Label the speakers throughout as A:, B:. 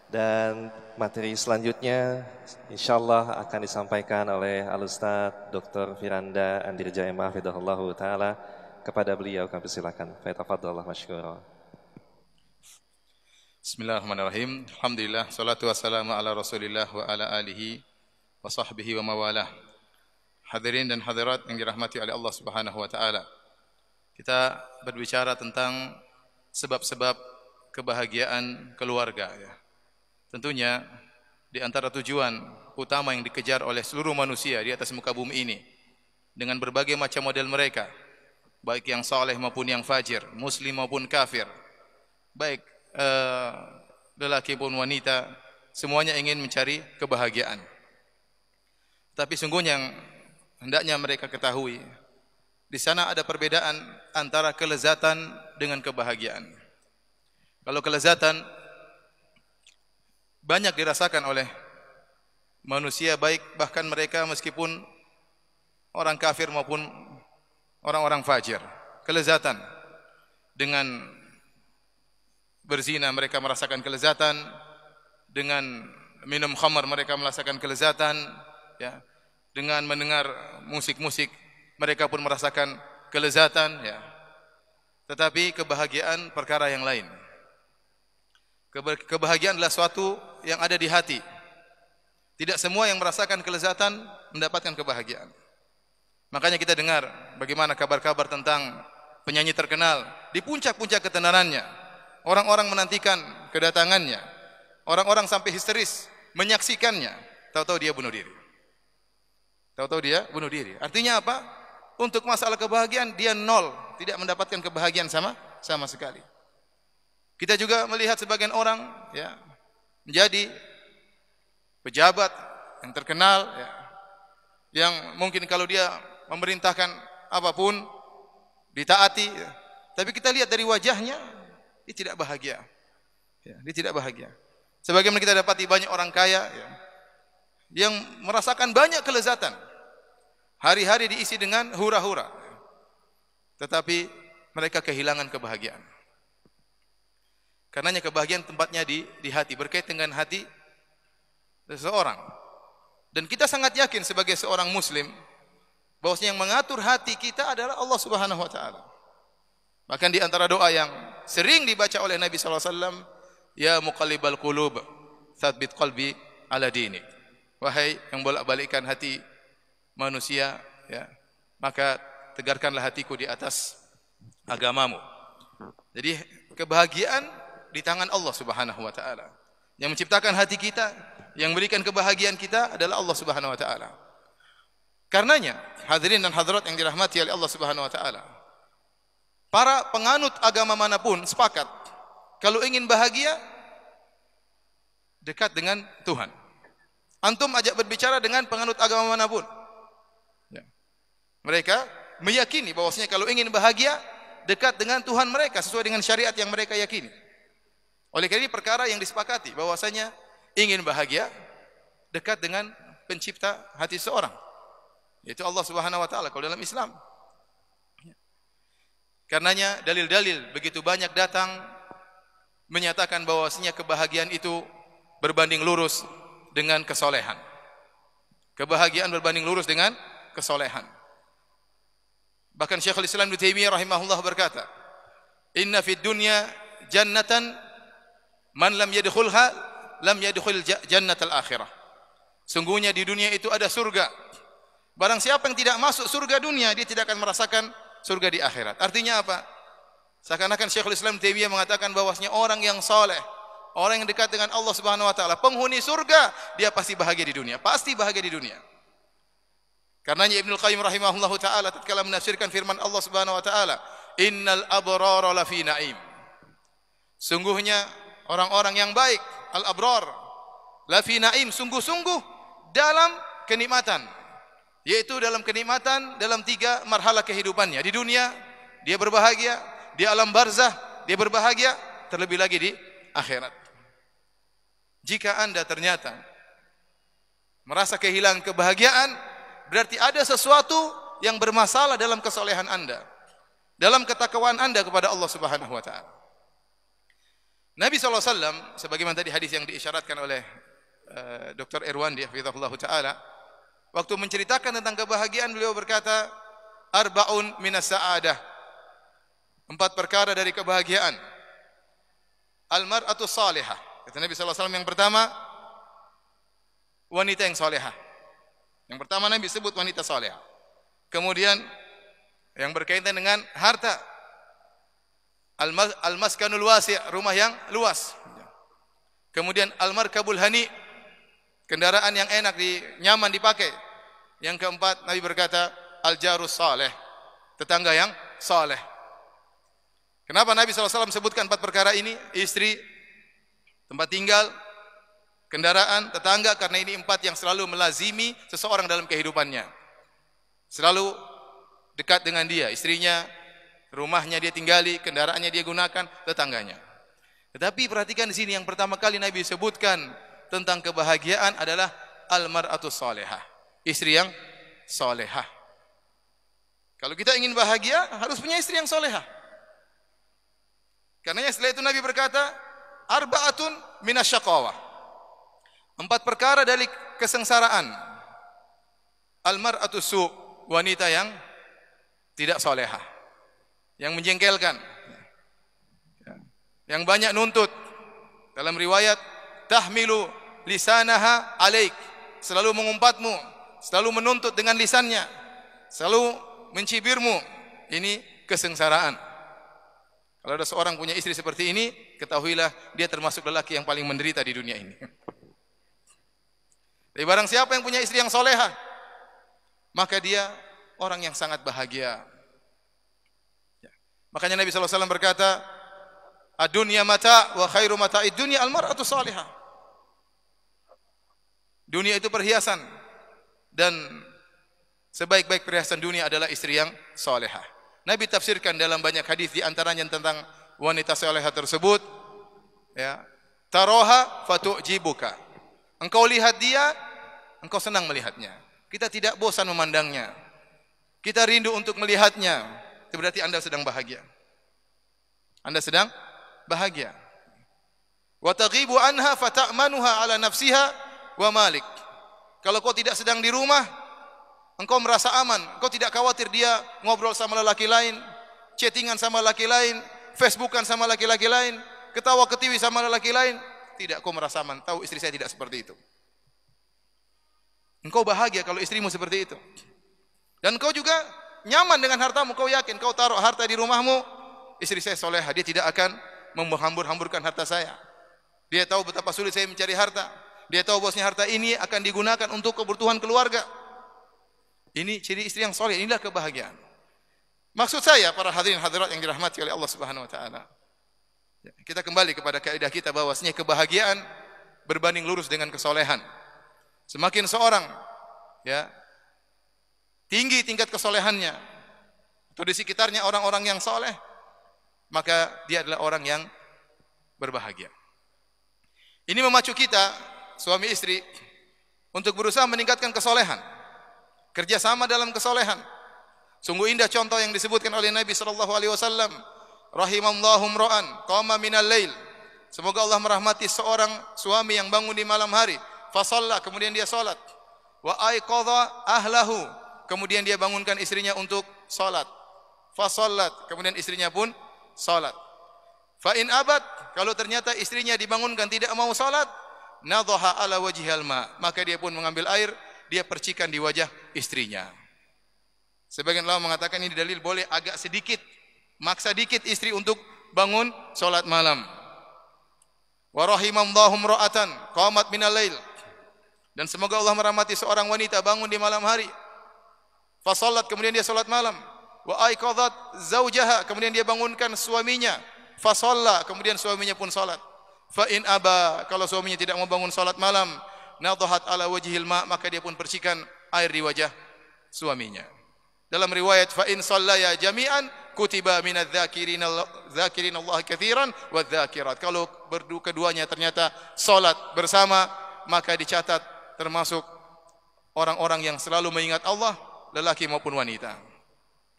A: Dan materi selanjutnya insyaallah akan disampaikan oleh Al-Ustaz Dr. Firanda Andirja Emma Hafidhahullahu Ta'ala. Kepada beliau kami persilakan. Faitafadhallah masykura.
B: Bismillahirrahmanirrahim. Alhamdulillah, salatu wassalamu ala Rasulillah wa ala alihi wa sahbihi wa mawalah. Hadirin dan hadirat yang dirahmati oleh Allah Subhanahu wa taala. Kita berbicara tentang sebab-sebab kebahagiaan keluarga ya. Tentunya di antara tujuan utama yang dikejar oleh seluruh manusia di atas muka bumi ini dengan berbagai macam model mereka, baik yang saleh maupun yang fajir, muslim maupun kafir, baik lelaki maupun wanita, semuanya ingin mencari kebahagiaan. Tapi sungguhnya yang hendaknya mereka ketahui, di sana ada perbedaan antara kelezatan dengan kebahagiaan. Kalau kelezatan banyak dirasakan oleh manusia, baik bahkan mereka meskipun orang kafir maupun orang-orang fajir. Kelezatan dengan berzina mereka merasakan kelezatan, dengan minum khamar mereka merasakan kelezatan, ya. Dengan mendengar musik-musik mereka pun merasakan kelezatan, ya. Tetapi kebahagiaan perkara yang lain. Kebahagiaan adalah suatu yang ada di hati. Tidak semua yang merasakan kelezatan mendapatkan kebahagiaan. Makanya kita dengar bagaimana kabar-kabar tentang penyanyi terkenal di puncak-puncak ketenarannya. Orang-orang menantikan kedatangannya. Orang-orang sampai histeris menyaksikannya. Tahu-tahu dia bunuh diri. Tahu-tahu dia bunuh diri. Artinya apa? Untuk masalah kebahagiaan dia nol, tidak mendapatkan kebahagiaan sama sekali. Kita juga melihat sebagian orang ya menjadi pejabat yang terkenal ya, yang mungkin kalau dia memerintahkan apapun ditaati ya. Tapi kita lihat dari wajahnya dia tidak bahagia. Ya, dia tidak bahagia. Sebagaimana kita dapati banyak orang kaya ya, yang merasakan banyak kelezatan. Hari-hari diisi dengan hura-hura. Tetapi mereka kehilangan kebahagiaan. Karenanya kebahagiaan tempatnya di hati, berkaitan dengan hati seseorang. Dan kita sangat yakin sebagai seorang muslim bahwasanya yang mengatur hati kita adalah Allah Subhanahu wa taala. Bahkan di antara doa yang sering dibaca oleh Nabi sallallahu alaihi wasallam, ya muqallibal qulub, tsabbit qalbi ala dinik. Wahai yang bolak-balikkan hati manusia, ya, maka tegarkanlah hatiku di atas agamamu. Jadi kebahagiaan di tangan Allah Subhanahu wa taala. Yang menciptakan hati kita, yang memberikan kebahagiaan kita adalah Allah Subhanahu wa taala. Karenanya, hadirin dan hadirat yang dirahmati oleh Allah Subhanahu wa taala, para penganut agama manapun sepakat kalau ingin bahagia dekat dengan Tuhan. Antum ajak berbicara dengan penganut agama manapun. Ya. Mereka meyakini bahwasanya kalau ingin bahagia dekat dengan Tuhan mereka sesuai dengan syariat yang mereka yakini. Oleh karena ini perkara yang disepakati bahwasanya ingin bahagia dekat dengan pencipta hati seorang, yaitu Allah Subhanahu wa taala kalau dalam Islam. Karenanya dalil-dalil begitu banyak datang menyatakan bahwasanya kebahagiaan itu berbanding lurus dengan kesolehan. Kebahagiaan berbanding lurus dengan kesolehan. Bahkan Syekhul Islam Ibnu Taimiyah rahimahullah berkata, "Inna fid dunya jannatan man lam yadkhulha lam yadkhul jannatal akhirah." Sungguhnya di dunia itu ada surga. Barang siapa yang tidak masuk surga dunia, dia tidak akan merasakan surga di akhirat. Artinya apa? Seakan-akan Syekhul Islam Taimiyah mengatakan bahwasanya orang yang saleh, orang yang dekat dengan Allah Subhanahu wa taala, penghuni surga, dia pasti bahagia di dunia, pasti bahagia di dunia. Karenanya Ibnu Qayyim rahimahullahu taala tatkala menafsirkan firman Allah Subhanahu wa taala, "Innal abrara lafi na'im." Sungguhnya orang-orang yang baik, al-abrar, lafi na'im, sungguh-sungguh dalam kenikmatan. Yaitu dalam kenikmatan dalam 3 marhala kehidupannya. Di dunia dia berbahagia, di alam barzah dia berbahagia, terlebih lagi di akhirat. Jika Anda ternyata merasa kehilangan kebahagiaan, berarti ada sesuatu yang bermasalah dalam kesolehan Anda, dalam ketakwaan Anda kepada Allah Subhanahu wa taala. Nabi SAW, sebagaimana tadi hadis yang diisyaratkan oleh Dr. Irwandi hafizahullah taala, waktu menceritakan tentang kebahagiaan beliau berkata, arba'un minas sa'adah, 4 perkara dari kebahagiaan. Al-mar'atu salihah, kata Nabi SAW, yang pertama wanita yang salihah. Yang pertama Nabi sebut wanita salihah. Kemudian yang berkaitan dengan harta, al-maskanul wasi', rumah yang luas. Kemudian al-markabul hani, kendaraan yang enak, nyaman dipakai. Yang keempat Nabi berkata al-jarus saleh, tetangga yang saleh. Kenapa Nabi SAW sebutkan 4 perkara ini? Istri, tempat tinggal, kendaraan, tetangga, karena ini 4 yang selalu melazimi seseorang dalam kehidupannya. Selalu dekat dengan dia, istrinya, rumahnya dia tinggali, kendaraannya dia gunakan, tetangganya. Tetapi perhatikan di sini, yang pertama kali Nabi sebutkan tentang kebahagiaan adalah al-mar'atus salihah, istri yang salihah. Kalau kita ingin bahagia, harus punya istri yang salihah. Karenanya setelah itu Nabi berkata, arba'atun minasyaqawah, 4 perkara dari kesengsaraan. Al-mar'atus su', wanita yang tidak salihah, yang menjengkelkan, yang banyak nuntut. Dalam riwayat, tahmilu lisanaha alaik, selalu mengumpatmu, selalu menuntut dengan lisannya, selalu mencibirmu. Ini kesengsaraan. Kalau ada seorang punya istri seperti ini, ketahuilah dia termasuk lelaki yang paling menderita di dunia ini. Tapi barang siapa yang punya istri yang solehah, maka dia orang yang sangat bahagia. Makanya Nabi SAW berkata, ad-dunya mata' wa khairu mata'id dunya al-mar'atu salihah. Dunia itu perhiasan, dan sebaik-baik perhiasan dunia adalah istri yang salihah. Nabi tafsirkan dalam banyak hadis, di antaranya tentang wanita salihah tersebut, ya, taroha fatu'jibuka. Engkau lihat dia, engkau senang melihatnya. Kita tidak bosan memandangnya. Kita rindu untuk melihatnya. Itu berarti Anda sedang bahagia. Anda sedang bahagia. Wa taghibu anha fata'manuha ala nafsiha wa malik. Kalau kau tidak sedang di rumah, engkau merasa aman, engkau tidak khawatir dia ngobrol sama lelaki lain, chattingan sama lelaki lain, facebookan sama lelaki lain, ketawa ketiwi sama lelaki lain. Tidak, kau merasa aman. Tahu istri saya tidak seperti itu. Engkau bahagia kalau istrimu seperti itu. Dan kau juga nyaman dengan hartamu. Kau yakin, kau taruh harta di rumahmu, istri saya solehah, dia tidak akan menghambur-hamburkan harta saya. Dia tahu betapa sulit saya mencari harta. Dia tahu bosnya harta ini akan digunakan untuk kebutuhan keluarga. Ini ciri istri yang soleh, inilah kebahagiaan. Maksud saya, para hadirin hadirat yang dirahmati oleh Allah Subhanahu wa taala, kita kembali kepada kaidah kita bahwasanya kebahagiaan berbanding lurus dengan kesolehan. Semakin seorang, ya, tinggi tingkat kesolehannya, atau di sekitarnya orang-orang yang soleh, maka dia adalah orang yang berbahagia. Ini memacu kita, suami istri, untuk berusaha meningkatkan kesolehan. Kerjasama dalam kesolehan. Sungguh indah contoh yang disebutkan oleh Nabi SAW. Rahimallahu imra'an qama minal lail. Semoga Allah merahmati seorang suami yang bangun di malam hari. Fasalla, kemudian dia salat. Wa aiqadha ahlahu, kemudian dia bangunkan istrinya untuk salat. Fasallat, kemudian istrinya pun salat. Fa in abad, kalau ternyata istrinya dibangunkan tidak mau salat, nadhaha ala wajhil ma, maka dia pun mengambil air, dia percikan di wajah istrinya. Sebagian ulama mengatakan ini dalil boleh agak sedikit, maksa dikit istri untuk bangun salat malam. Wa rahimallahu imra'atan qamat minal lail. Dan semoga Allah merahmati seorang wanita bangun di malam hari. Fa salat, kemudian dia salat malam. Wa aiqadhat zaujaha, kemudian dia bangunkan suaminya. Fa shalla, kemudian suaminya pun salat. Fa in aba, kalau suaminya tidak mau bangun salat malam, nadhahat ala wajhil ma, maka dia pun percikan air di wajah suaminya. Dalam riwayat, fa in shallaya jami'an kutiba minadz dzakirin Allah katsiran wadz dzakirat. Kalau keduanya ternyata salat bersama, maka dicatat termasuk orang-orang yang selalu mengingat Allah, lelaki maupun wanita.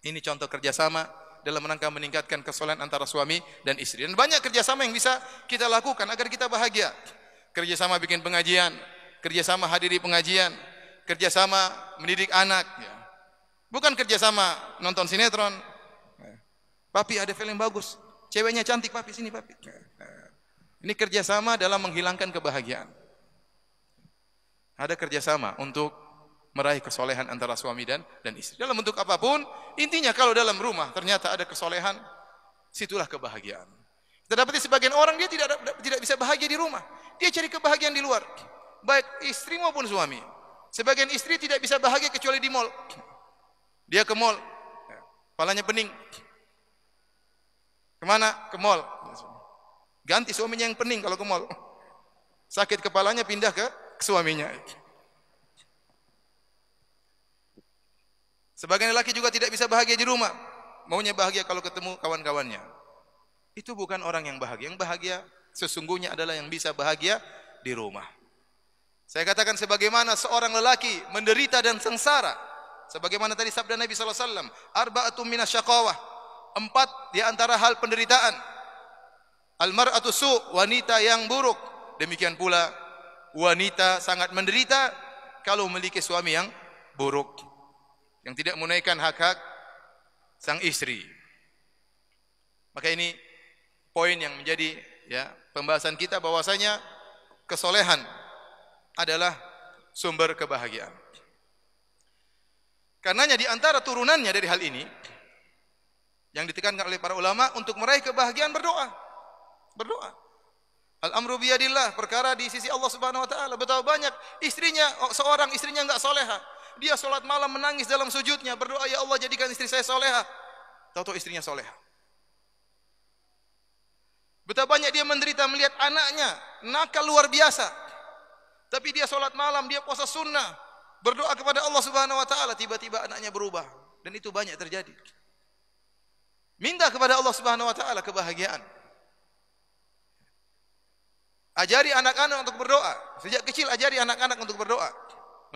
B: Ini contoh kerjasama dalam rangka meningkatkan kesolehan antara suami dan istri. Dan banyak kerjasama yang bisa kita lakukan agar kita bahagia. Kerjasama bikin pengajian, kerjasama hadiri pengajian, kerjasama mendidik anak. Ya. Bukan kerjasama nonton sinetron. Papi ada film bagus, ceweknya cantik, papi sini papi. Ini kerjasama dalam menghilangkan kebahagiaan. Ada kerjasama untuk meraih kesolehan antara suami dan istri. Dalam bentuk apapun, intinya kalau dalam rumah ternyata ada kesolehan, situlah kebahagiaan. Kita dapati sebagian orang dia tidak bisa bahagia di rumah. Dia cari kebahagiaan di luar. Baik istri maupun suami. Sebagian istri tidak bisa bahagia kecuali di mall. Dia ke mall, kepalanya pening. Kemana? Ke mall. Ganti suaminya yang pening kalau ke mall. Sakit kepalanya pindah ke suaminya. Sebagian lelaki juga tidak bisa bahagia di rumah. Maunya bahagia kalau ketemu kawan-kawannya. Itu bukan orang yang bahagia. Yang bahagia sesungguhnya adalah yang bisa bahagia di rumah. Saya katakan sebagaimana seorang lelaki menderita dan sengsara. Sebagaimana tadi sabda Nabi SAW. Arba'atum minasyaqawah. 4 di antara hal penderitaan. Al-mar'atu su', wanita yang buruk. Demikian pula wanita sangat menderita kalau memiliki suami yang buruk. Yang tidak menunaikan hak-hak sang istri. Maka ini poin yang menjadi pembahasan kita bahwasanya kesolehan adalah sumber kebahagiaan. Karenanya di antara turunannya dari hal ini yang ditekankan oleh para ulama untuk meraih kebahagiaan berdoa. Berdoa. Al-amru biyadillah, perkara di sisi Allah Subhanahu wa taala. Betapa banyak seorang istrinya enggak soleha. Dia salat malam menangis dalam sujudnya, berdoa, ya Allah jadikan istri saya soleha. Tahu-tahu istrinya soleha. Betapa banyak dia menderita melihat anaknya nakal luar biasa. Tapi dia salat malam, dia puasa sunnah, berdoa kepada Allah Subhanahu wa taala, tiba-tiba anaknya berubah. Dan itu banyak terjadi. Minta kepada Allah Subhanahu wa taala kebahagiaan. Ajari anak-anak untuk berdoa. Sejak kecil ajari anak-anak untuk berdoa.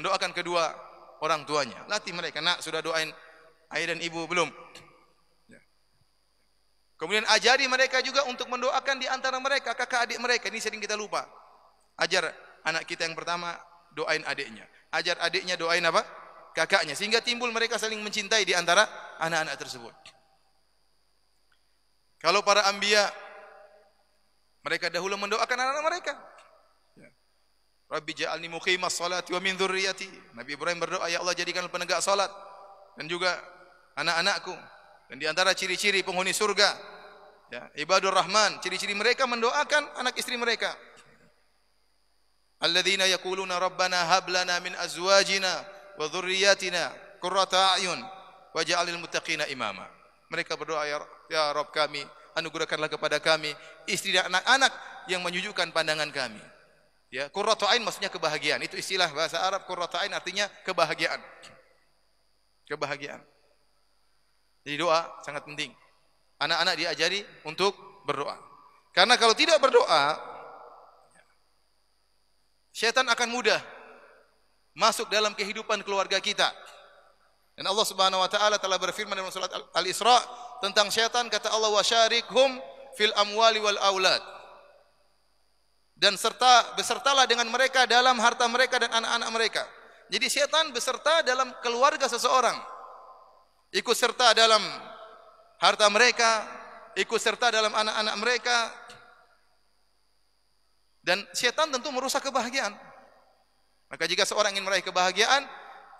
B: Mendoakan kedua orang tuanya. Latih mereka. Nak, sudah doain ayah dan ibu belum? Kemudian ajari mereka juga untuk mendoakan di antara mereka, kakak adik mereka. Ini sering kita lupa. Ajar anak kita yang pertama doain adiknya. Ajar adiknya doain apa? Kakaknya. Sehingga timbul mereka saling mencintai di antara anak-anak tersebut. Kalau para anbiya, mereka dahulu mendoakan anak-anak mereka. Rabbi ja'alni muqimas salati wa min dzurriyyati. Nabi Ibrahim berdoa, ya Allah jadikan penegak salat dan juga anak-anakku. Dan di antara ciri-ciri penghuni surga, ibadur rahman, ciri-ciri mereka mendoakan anak istri mereka. Alladzina yaquluna rabbana hab lana min azwajina wa dzurriyyatina qurrata a'yun waj'alil muttaqina imama. Mereka berdoa, ya Rabb kami, anugerahkanlah kepada kami istri dan anak-anak yang menyujukkan pandangan kami. Ya, qurratu ain maksudnya kebahagiaan. Itu istilah bahasa Arab, qurratu ain artinya kebahagiaan. Kebahagiaan. Jadi doa sangat penting. Anak-anak diajari untuk berdoa. Karena kalau tidak berdoa, syaitan akan mudah masuk dalam kehidupan keluarga kita. Dan Allah Subhanahu wa taala telah berfirman dalam surat Al-Isra tentang syaitan, kata Allah, wasyarikhum fil amwali wal aulad. Dan besertalah dengan mereka dalam harta mereka dan anak-anak mereka. Jadi syaitan beserta dalam keluarga seseorang. Ikut serta dalam harta mereka, ikut serta dalam anak-anak mereka. Dan syaitan tentu merusak kebahagiaan. Maka jika seorang ingin meraih kebahagiaan,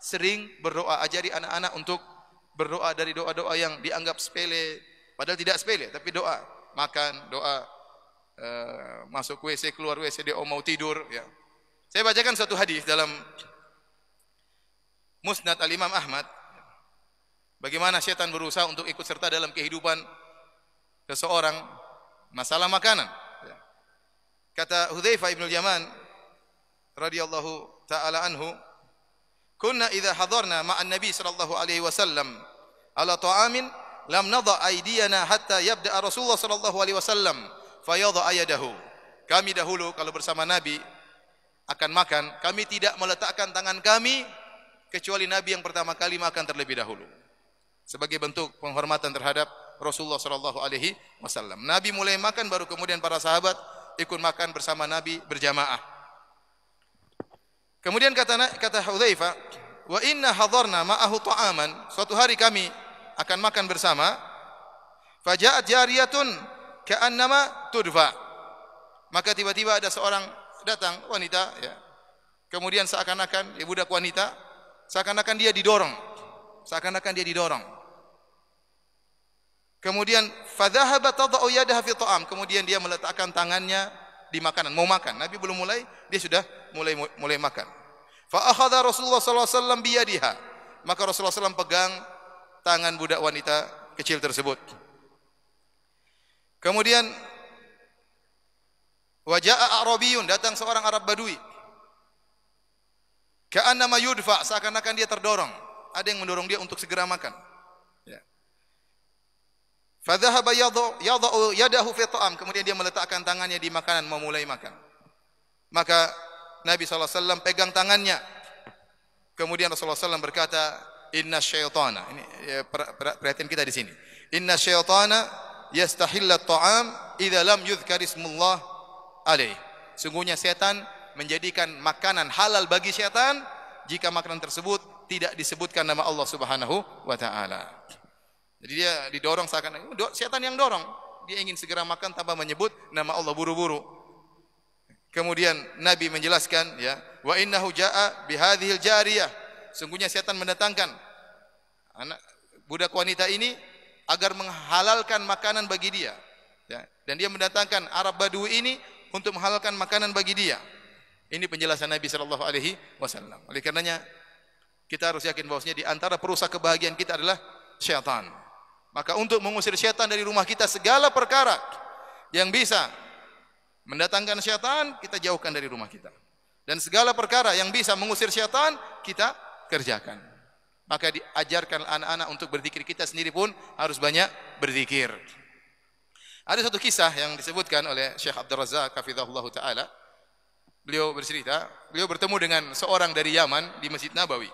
B: sering berdoa. Ajari anak-anak untuk berdoa dari doa-doa yang dianggap sepele, padahal tidak sepele, tapi doa. Makan, doa masuk WC, keluar WC, dia mau tidur. Ya. Saya bacakan satu hadis dalam Musnad Al-Imam Ahmad. Bagaimana syaitan berusaha untuk ikut serta dalam kehidupan seseorang, masalah makanan. Ya. Kata Hudzaifah ibn al-Yaman radhiyallahu taala anhu, kunna idza hadarna ma'an nabi sallallahu alaihi wasallam ala ta'amin lam nadha aydiyana hatta yabda Rasulullah sallallahu alaihi wasallam fayadha ayadahu. Kami dahulu kalau bersama Nabi akan makan, kami tidak meletakkan tangan kami kecuali Nabi yang pertama kali makan terlebih dahulu. Sebagai bentuk penghormatan terhadap Rasulullah sallallahu alaihi wasallam. Nabi mulai makan baru kemudian para sahabat ikut makan bersama Nabi berjamaah. Kemudian kata Hudzaifah, "Wa inna hadarna ma'ahu ta'aman." Suatu hari kami akan makan bersama. Faja'at jariyatun ka'annama tudfa. Maka tiba-tiba ada seorang datang, wanita ya. Kemudian seakan-akan budak wanita, seakan-akan dia didorong. Seakan-akan dia didorong. Kemudian fadhahabat tad'u yadaha fi ta'am. Kemudian dia meletakkan tangannya di makanan, mau makan. Nabi belum mulai, dia sudah mulai makan. Fa akhadha Rasulullah sallallahu alaihi wasallam bi yadiha. Maka Rasulullah SAW pegang tangan budak wanita kecil tersebut. Kemudian waja'a Arabiyun, datang seorang Arab Badui. Ka'annama yudfa, seakan-akan dia terdorong. Ada yang mendorong dia untuk segera makan. Ya. Fadhahaba yadha'u yadahu fi ta'am, kemudian dia meletakkan tangannya di makanan mau mulai makan. Maka Nabi SAW pegang tangannya. Kemudian Rasulullah SAW berkata, "Inna syaitana." Ini perhatian kita di sini. "Inna syaitana yastahilla at-ta'am idza lam yudhkar ismullah alaih." Sungguhnya setan menjadikan makanan halal bagi setan jika makanan tersebut tidak disebutkan nama Allah Subhanahu wa taala. Jadi dia didorong seakan setan yang dorong, dia ingin segera makan tanpa menyebut nama Allah, buru-buru. Kemudian Nabi menjelaskan ya, "Wa innahu jaa'a bi hadhil jariyah." Sungguhnya setan mendatangkan anak budak wanita ini agar menghalalkan makanan bagi dia. Ya, dan dia mendatangkan Arab Badui ini untuk menghalalkan makanan bagi dia. Ini penjelasan Nabi sallallahu alaihi wasallam. Oleh karenanya kita harus yakin bahwasanya di antara perusak kebahagiaan kita adalah syaitan. Maka untuk mengusir syaitan dari rumah kita, segala perkara yang bisa mendatangkan syaitan kita jauhkan dari rumah kita. Dan segala perkara yang bisa mengusir syaitan kita kerjakan. Maka diajarkan anak-anak untuk berzikir, kita sendiri pun harus banyak berzikir. Ada satu kisah yang disebutkan oleh Syekh Abdul Razak hafizahullah taala. Beliau bercerita, beliau bertemu dengan seorang dari Yaman di Masjid Nabawi.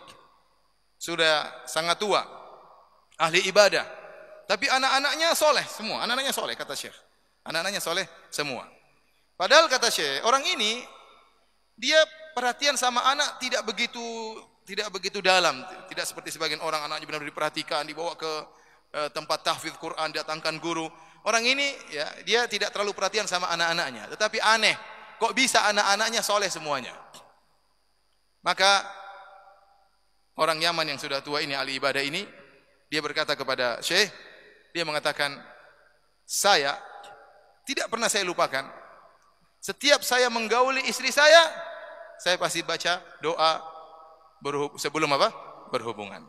B: Sudah sangat tua, ahli ibadah. Tapi anak-anaknya soleh semua, anak-anaknya soleh kata Syekh. Anak-anaknya soleh semua. Padahal kata Syekh, orang ini dia perhatian sama anak tidak begitu dalam, tidak seperti sebagian orang anaknya benar-benar diperhatikan, dibawa ke tempat tahfidz Quran, datangkan guru. Orang ini ya, dia tidak terlalu perhatian sama anak-anaknya, tetapi aneh. Kok bisa anak-anaknya soleh semuanya? Maka orang Yaman yang sudah tua ini, ahli ibadah ini, dia berkata kepada Syekh, dia mengatakan, "Saya tidak pernah saya lupakan. Setiap saya menggauli istri saya pasti baca doa sebelum apa? Berhubungan.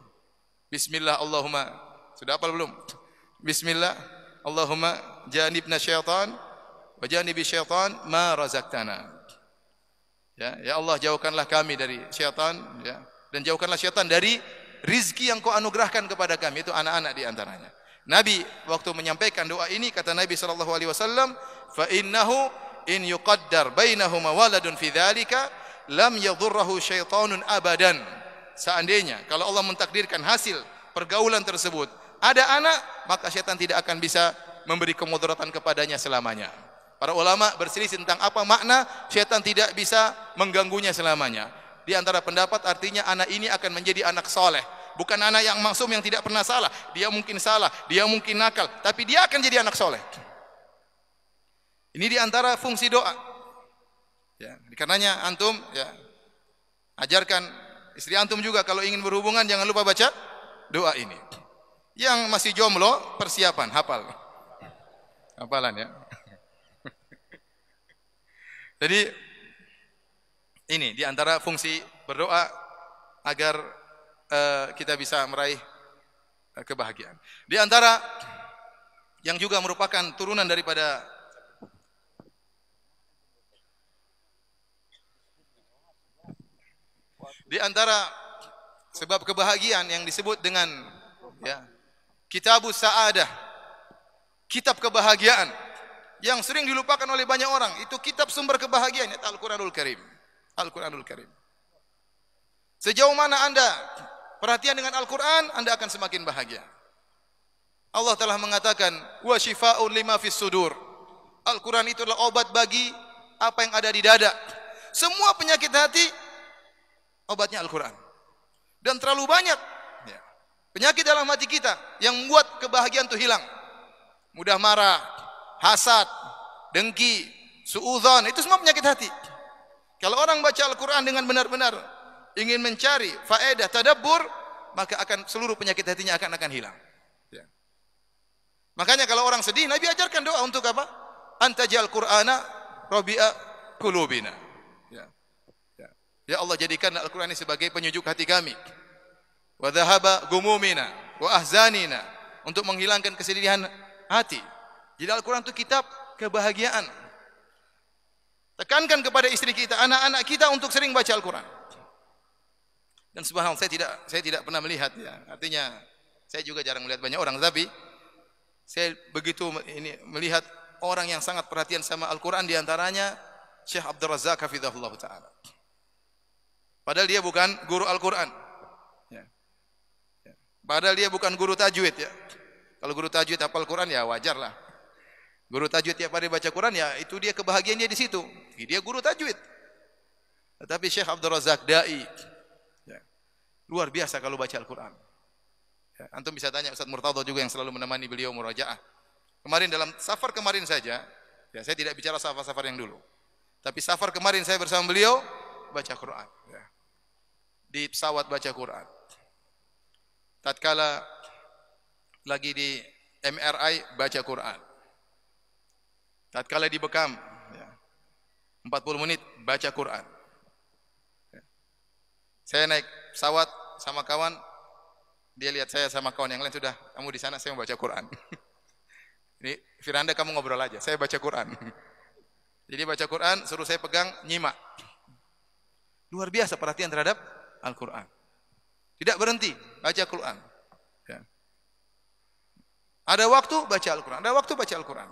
B: Bismillah Allahumma." Sudah hafal belum? Bismillah Allahumma janibna syaitan wa janibi syaitan ma razaqtana. Ya Allah, jauhkanlah kami dari syaitan ya, dan jauhkanlah syaitan dari rizki yang kau anugerahkan kepada kami, itu anak-anak di antaranya. Nabi waktu menyampaikan doa ini kata Nabi sallallahu alaihi wasallam, "Fa innahu in yuqaddar bainahuma waladun fi dzalika lam yadhurruhu syaitanun abadan." Seandainya kalau Allah mentakdirkan hasil pergaulan tersebut ada anak, maka syaitan tidak akan bisa memberi kemudaratan kepadanya selamanya. Para ulama berselisih tentang apa makna syaitan tidak bisa mengganggunya selamanya. Di antara pendapat artinya anak ini akan menjadi anak soleh. Bukan anak yang maksum yang tidak pernah salah. Dia mungkin salah, dia mungkin nakal, tapi dia akan jadi anak soleh. Ini di antara fungsi doa. Ya, karenanya antum ya ajarkan istri antum juga kalau ingin berhubungan jangan lupa baca doa ini. Yang masih jomblo persiapan hafal. Hafalan ya. Jadi ini di antara fungsi berdoa agar kita bisa meraih kebahagiaan. Di antara yang juga merupakan turunan daripada di antara sebab kebahagiaan yang disebut dengan ya, Kitabus Sa'adah, kitab kebahagiaan yang sering dilupakan oleh banyak orang, itu kitab sumber kebahagiaan, itu Al-Quranul Karim. Al-Quranul Karim. Sejauh mana Anda perhatian dengan Al-Quran, Anda akan semakin bahagia. Allah telah mengatakan, wa syifaa'un lima fis sudur. Al-Quran itu adalah obat bagi apa yang ada di dada. Semua penyakit hati, obatnya Al-Quran. Dan terlalu banyak penyakit dalam hati kita yang membuat kebahagiaan itu hilang. Mudah marah, hasad, dengki, suudzon, itu semua penyakit hati. Kalau orang baca Al-Quran dengan benar-benar ingin mencari faedah, tadabbur, maka akan seluruh penyakit hatinya akan hilang. Makanya kalau orang sedih, Nabi ajarkan doa untuk apa? Antajal Qur'ana rabi'a qulubina. Ya Allah, jadikan Al-Quran ini sebagai penyejuk hati kami. Wa dhahaba gumumina wa ahzanina, untuk menghilangkan kesedihan hati. Jadi Al-Quran itu kitab kebahagiaan. Tekankan kepada istri kita, anak-anak kita untuk sering baca Al-Quran. Dan subhanallah, saya tidak pernah melihat ya. Artinya saya juga jarang melihat banyak orang, tapi saya begitu melihat orang yang sangat perhatian sama Al-Quran, di antaranya Syekh Abdul Razak hafizahullah taala. Padahal dia bukan guru Al-Quran. Padahal dia bukan guru tajwid ya. Kalau guru tajwid hafal Quran ya wajar lah. Guru tajwid tiap hari baca Quran ya itu dia kebahagiaan dia di situ. Dia guru tajwid. Tetapi Syekh Abdul Razak dai ya, luar biasa kalau baca Al-Quran. Ya, antum bisa tanya Ustaz Murtadha juga yang selalu menemani beliau murajaah. Kemarin dalam safar kemarin saja, ya saya tidak bicara safar-safar yang dulu. Tapi safar kemarin saya bersama beliau baca Quran. Ya. Di pesawat baca Quran. Tatkala lagi di MRI baca Quran. Tatkala di Bekam ya, 40 menit baca Quran. Ya. Saya naik pesawat sama kawan, dia lihat saya sama kawan yang lain, sudah kamu di sana, saya mau baca Quran. Ini Firanda, kamu ngobrol aja, saya baca Quran. Jadi baca Quran, suruh saya pegang, nyimak. Luar biasa perhatian terhadap Al-Quran. Tidak berhenti baca Quran. Ya. Ada waktu baca Al-Quran, ada waktu baca Al-Quran.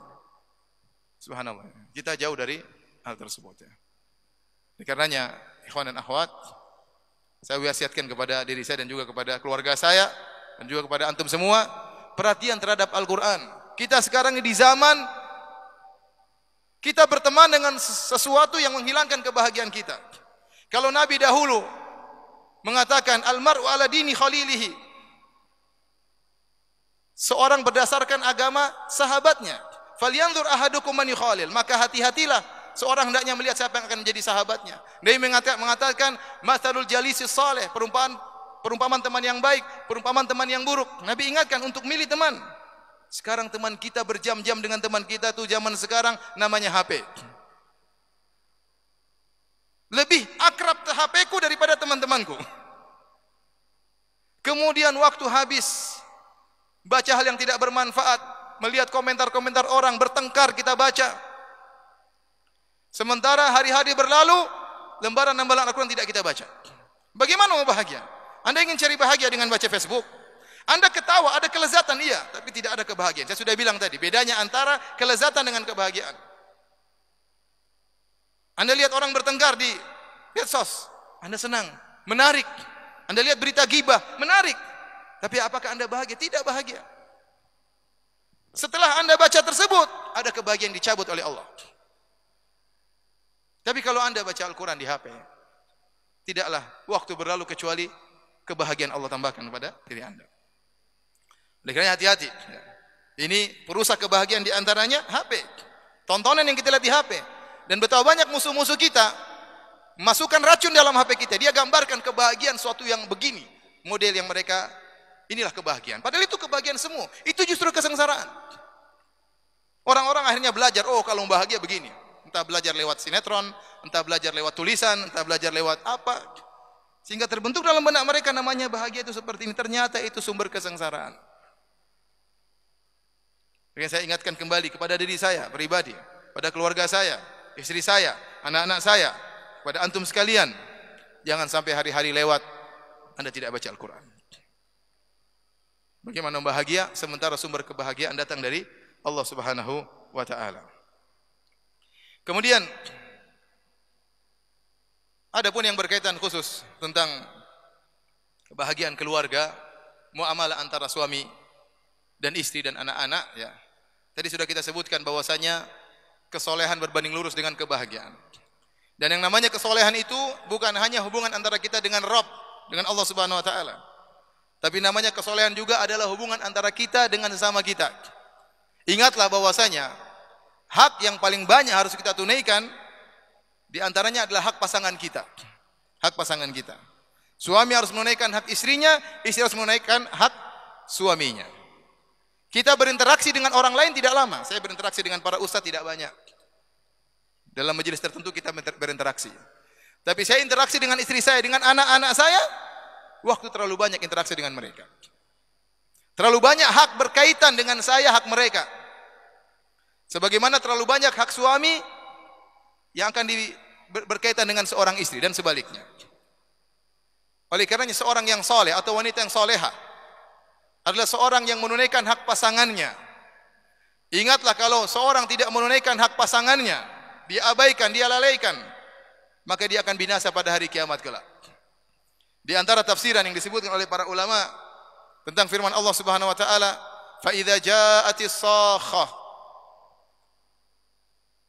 B: Subhanallah. Kita jauh dari hal tersebut ya. Karenanya, ikhwan dan akhwat, saya wasiatkan kepada diri saya dan juga kepada keluarga saya dan juga kepada antum semua, perhatian terhadap Al-Quran. Kita sekarang di zaman kita berteman dengan sesuatu yang menghilangkan kebahagiaan kita. Kalau Nabi dahulu mengatakan almar'u ala dini khalilihi, seorang berdasarkan agama sahabatnya. Falyanzur ahadukum man yukhalil, maka hati-hatilah seorang hendaknya melihat siapa yang akan menjadi sahabatnya. Dia mengatakan mathalul jalisis saleh, perumpamaan teman yang baik, perumpamaan teman yang buruk. Nabi ingatkan untuk milih teman. Sekarang teman kita berjam-jam dengan teman kita tuh, zaman sekarang namanya HP. Lebih akrab HP ku daripada teman-temanku. Kemudian waktu habis baca hal yang tidak bermanfaat, melihat komentar-komentar orang, bertengkar kita baca. Sementara hari-hari berlalu, lembaran-lembaran Al-Quran tidak kita baca. Bagaimana mau bahagia? Anda ingin cari bahagia dengan baca Facebook? Anda ketawa, ada kelezatan, iya, tapi tidak ada kebahagiaan. Saya sudah bilang tadi, bedanya antara kelezatan dengan kebahagiaan. Anda lihat orang bertengkar di medsos, Anda senang, menarik. Anda lihat berita ghibah, menarik. Tapi apakah Anda bahagia? Tidak bahagia. Setelah Anda baca tersebut, ada kebahagiaan dicabut oleh Allah. Tapi kalau Anda baca Al-Quran di HP, tidaklah waktu berlalu kecuali kebahagiaan Allah tambahkan kepada diri Anda. Oleh karena hati-hati. Ini perusak kebahagiaan di antaranya HP. Tontonan yang kita lihat di HP. Dan betapa banyak musuh-musuh kita masukkan racun dalam HP kita. Dia gambarkan kebahagiaan suatu yang begini. Model yang mereka, inilah kebahagiaan. Padahal itu kebahagiaan semua. Itu justru kesengsaraan. Orang-orang akhirnya belajar, oh kalau bahagia begini. Entah belajar lewat sinetron, entah belajar lewat tulisan, entah belajar lewat apa. Sehingga terbentuk dalam benak mereka namanya bahagia itu seperti ini. Ternyata itu sumber kesengsaraan. Yang saya ingatkan kembali kepada diri saya pribadi, pada keluarga saya, istri saya, anak-anak saya, kepada antum sekalian, jangan sampai hari-hari lewat Anda tidak baca Al-Quran. Bagaimana bahagia sementara sumber kebahagiaan datang dari Allah Subhanahu wa taala. Kemudian ada pun yang berkaitan khusus tentang kebahagiaan keluarga, muamalah antara suami dan istri dan anak-anak, ya. Tadi sudah kita sebutkan bahwasanya kesolehan berbanding lurus dengan kebahagiaan. Dan yang namanya kesolehan itu bukan hanya hubungan antara kita dengan Rabb, dengan Allah Subhanahu wa taala. Tapi namanya kesolehan juga adalah hubungan antara kita dengan sesama kita. Ingatlah bahwasanya hak yang paling banyak harus kita tunaikan di antaranya adalah hak pasangan kita. Hak pasangan kita. Suami harus menunaikan hak istrinya, istri harus menunaikan hak suaminya. Kita berinteraksi dengan orang lain tidak lama. Saya berinteraksi dengan para ustadz tidak banyak. Dalam majelis tertentu kita berinteraksi. Tapi saya interaksi dengan istri saya, dengan anak-anak saya, waktu terlalu banyak interaksi dengan mereka. Terlalu banyak hak berkaitan dengan saya, hak mereka. Sebagaimana terlalu banyak hak suami yang akan berkaitan dengan seorang istri dan sebaliknya. Oleh karenanya seorang yang soleh atau wanita yang soleha adalah seorang yang menunaikan hak pasangannya. Ingatlah kalau seorang tidak menunaikan hak pasangannya, dia abaikan, dia lalaikan, maka dia akan binasa pada hari kiamat kelak. Di antara tafsiran yang disebutkan oleh para ulama tentang firman Allah Subhanahu wa taala, "Fa idza ja'atis sakhah."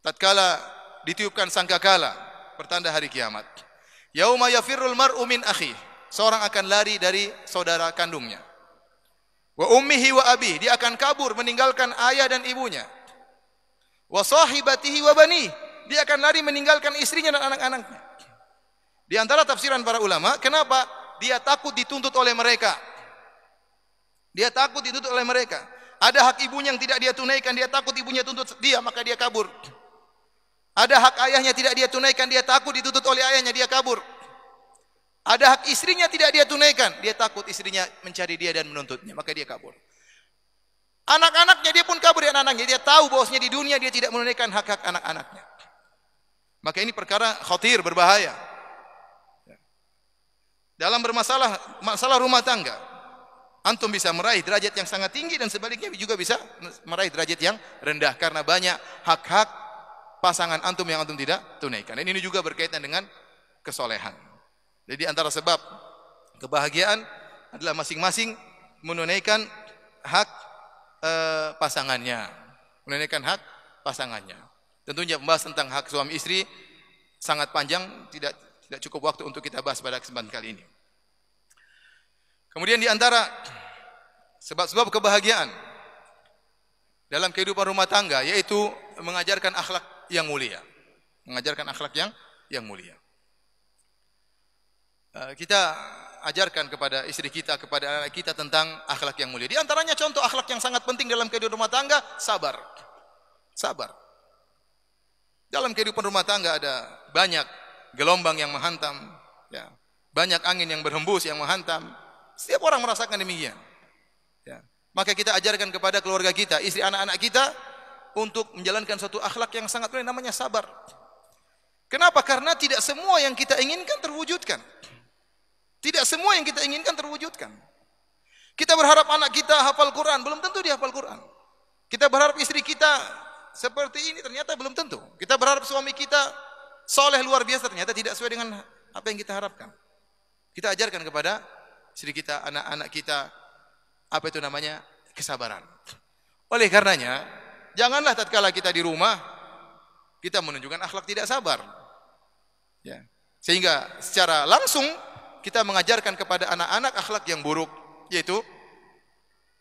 B: Tatkala ditiupkan sangkakala, pertanda hari kiamat. Yauma yafirrul mar'u min akhihi. Seorang akan lari dari saudara kandungnya. Wa ummihi wa abihi, dia akan kabur meninggalkan ayah dan ibunya. Wa sahibatihi wa banihi, dia akan lari meninggalkan istrinya dan anak-anaknya. Di antara tafsiran para ulama, kenapa dia takut dituntut oleh mereka? Dia takut dituntut oleh mereka. Ada hak ibunya yang tidak dia tunaikan, dia takut ibunya tuntut dia, maka dia kabur. Ada hak ayahnya tidak dia tunaikan, dia takut dituntut oleh ayahnya, dia kabur. Ada hak istrinya tidak dia tunaikan, dia takut istrinya mencari dia dan menuntutnya, maka dia kabur. Anak-anaknya dia pun kabur dari anak-anaknya, dia tahu bahwasanya di dunia dia tidak menunaikan hak-hak anak-anaknya. Maka ini perkara khatir, berbahaya. Dalam masalah rumah tangga, antum bisa meraih derajat yang sangat tinggi dan sebaliknya juga bisa meraih derajat yang rendah karena banyak hak-hak pasangan antum yang antum tidak tunaikan. Dan ini juga berkaitan dengan kesolehan. Jadi antara sebab kebahagiaan adalah masing-masing menunaikan hak pasangannya, menunaikan hak pasangannya. Tentunya membahas tentang hak suami istri sangat panjang, tidak cukup waktu untuk kita bahas pada kesempatan kali ini. Kemudian di antara sebab-sebab kebahagiaan dalam kehidupan rumah tangga yaitu mengajarkan akhlak yang mulia. Mengajarkan akhlak yang mulia. Kita ajarkan kepada istri kita, kepada anak kita tentang akhlak yang mulia. Di antaranya contoh akhlak yang sangat penting dalam kehidupan rumah tangga, sabar. Sabar. Dalam kehidupan rumah tangga ada banyak gelombang yang menghantam, ya. Banyak angin yang berhembus yang menghantam. Setiap orang merasakan demikian. Ya. Maka kita ajarkan kepada keluarga kita, istri anak-anak kita untuk menjalankan suatu akhlak yang sangat mulia, namanya sabar. Kenapa? Karena tidak semua yang kita inginkan terwujudkan. Tidak semua yang kita inginkan terwujudkan. Kita berharap anak kita hafal Quran, belum tentu dia hafal Quran. Kita berharap istri kita seperti ini, ternyata belum tentu. Kita berharap suami kita soleh luar biasa, ternyata tidak sesuai dengan apa yang kita harapkan. Kita ajarkan kepada istri kita, anak-anak kita, apa itu namanya? Kesabaran. Oleh karenanya, janganlah tatkala kita di rumah, kita menunjukkan akhlak tidak sabar. Ya. Sehingga secara langsung, kita mengajarkan kepada anak-anak akhlak yang buruk, yaitu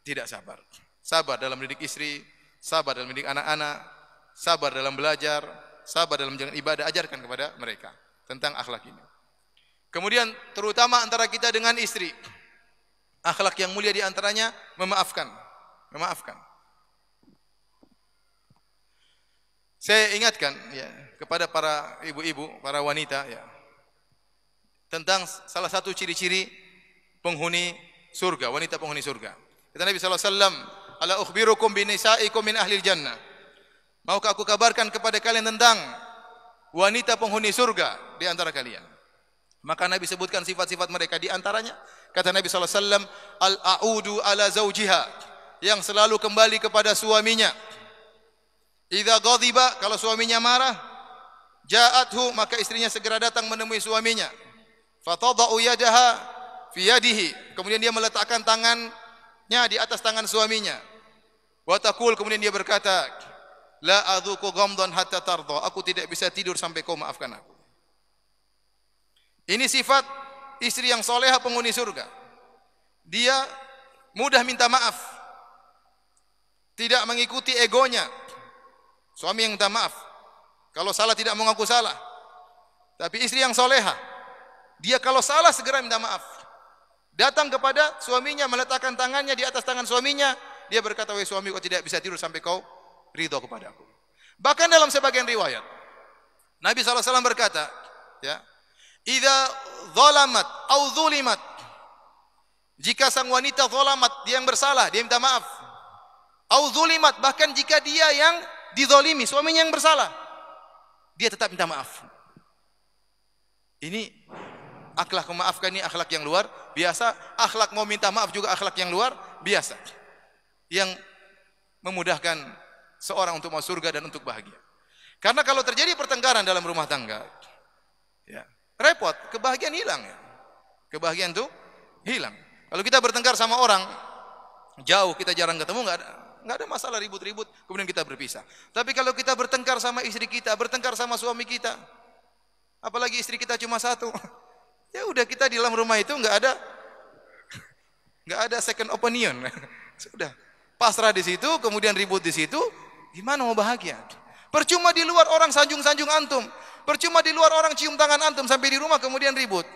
B: tidak sabar. Sabar dalam mendidik istri, sabar dalam mendidik anak-anak, sabar dalam belajar, sabar dalam menjalankan ibadah, ajarkan kepada mereka tentang akhlak ini. Kemudian terutama antara kita dengan istri, akhlak yang mulia di antaranya memaafkan. Memaafkan. Saya ingatkan ya kepada para ibu-ibu, para wanita ya, tentang salah satu ciri-ciri penghuni surga, wanita penghuni surga. Kata Nabi sallallahu alaihi wasallam, "Ala ukhbirukum bi nisaikum min ahli jannah." Maukah aku kabarkan kepada kalian tentang wanita penghuni surga di antara kalian? Maka Nabi sebutkan sifat-sifat mereka, di antaranya kata Nabi sallallahu alaihi wasallam, "Al-a'udu ala zawjiha," yang selalu kembali kepada suaminya. Idza ghadiba, kalau suaminya marah, ja'athu, maka istrinya segera datang menemui suaminya. Fatada'u yadaha fi yadihi, kemudian dia meletakkan tangannya di atas tangan suaminya. Wa taqul, kemudian dia berkata, la adzuqu ghamdan hatta tardha. Aku tidak bisa tidur sampai kau maafkan aku. Ini sifat istri yang solehah penghuni surga. Dia mudah minta maaf, tidak mengikuti egonya. Suami yang minta maaf, kalau salah tidak mengaku salah. Tapi istri yang solehah, dia kalau salah segera minta maaf. Datang kepada suaminya, meletakkan tangannya di atas tangan suaminya. Dia berkata, wahai suami, kau tidak bisa tidur sampai kau ridho kepada aku. Bahkan dalam sebagian riwayat, Nabi SAW berkata, ya, idza zalamat au zulimat, jika sang wanita zalamat, dia yang bersalah, dia minta maaf. Au zulimat, bahkan jika dia yang dizalimi, suaminya yang bersalah, dia tetap minta maaf. Ini akhlak memaafkan, ini akhlak yang luar biasa. Akhlak mau minta maaf juga akhlak yang luar biasa, yang memudahkan seorang untuk masuk surga dan untuk bahagia. Karena kalau terjadi pertengkaran dalam rumah tangga, ya, repot, kebahagiaan hilang ya. Kebahagiaan itu hilang. Kalau kita bertengkar sama orang jauh, kita jarang ketemu, nggak ada masalah ribut-ribut, kemudian kita berpisah. Tapi kalau kita bertengkar sama istri kita, bertengkar sama suami kita, apalagi istri kita cuma satu, ya udah, kita di dalam rumah itu nggak ada second opinion. Sudah pasrah di situ, kemudian ribut di situ, gimana mau bahagia? Percuma di luar orang sanjung-sanjung antum, percuma di luar orang cium tangan antum, sampai di rumah kemudian ribut.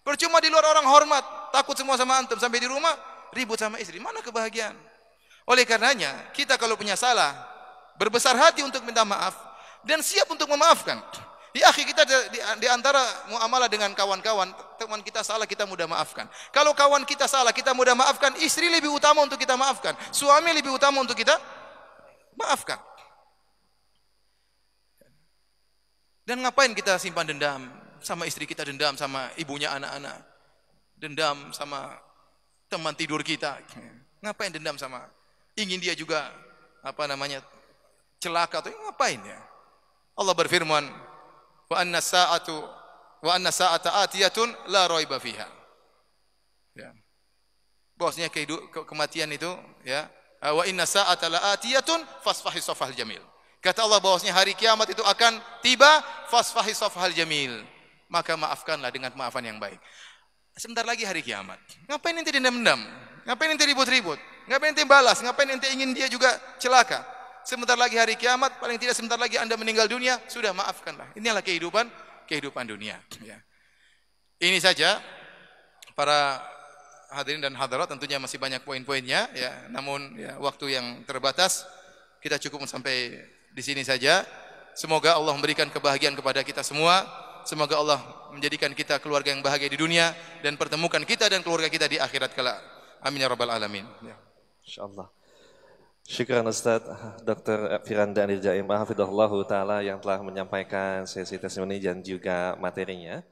B: Percuma di luar orang hormat, takut semua sama antum, sampai di rumah ribut sama istri. Mana kebahagiaan? Oleh karenanya, kita kalau punya salah, berbesar hati untuk minta maaf dan siap untuk memaafkan. Ya akhi, kita di antara muamalah dengan kawan-kawan, teman kita salah, kita mudah maafkan. Kalau kawan kita salah, kita mudah maafkan. Istri lebih utama untuk kita maafkan, suami lebih utama untuk kita maafkan. Dan ngapain kita simpan dendam sama istri kita, dendam sama ibunya anak-anak, dendam sama teman tidur kita? Ngapain dendam sama, ingin dia juga celaka atau ngapain ya? Allah berfirman, wa anna sa'ata atiyatun la raiba fiha. Ya. Bahwasanya kematian itu, ya, wa inna sa'ata la atiyatun fasfahi safhal jamil. Kata Allah bahwasanya hari kiamat itu akan tiba, fasfahi safhal jamil. Maka maafkanlah dengan maafan yang baik. Sebentar lagi hari kiamat. Ngapain ente dendam-dendam? Ngapain ente ribut-ribut? Ngapain ente balas? Ngapain ente ingin dia juga celaka? Sebentar lagi hari kiamat, paling tidak sebentar lagi Anda meninggal dunia, sudah maafkanlah. Inilah kehidupan dunia. Ya. Ini saja para hadirin dan hadirat, tentunya masih banyak poin-poinnya, ya. Namun ya, waktu yang terbatas, kita cukup sampai di sini saja. Semoga Allah memberikan kebahagiaan kepada kita semua. Semoga Allah menjadikan kita keluarga yang bahagia di dunia dan pertemukan kita dan keluarga kita di akhirat kelak. Amin ya rabbal alamin. Ya.
A: Insyaallah. Syukran Ustaz Dr. Firanda Andir Jaim hafizahullah taala yang telah menyampaikan sesi testimoni dan juga materinya.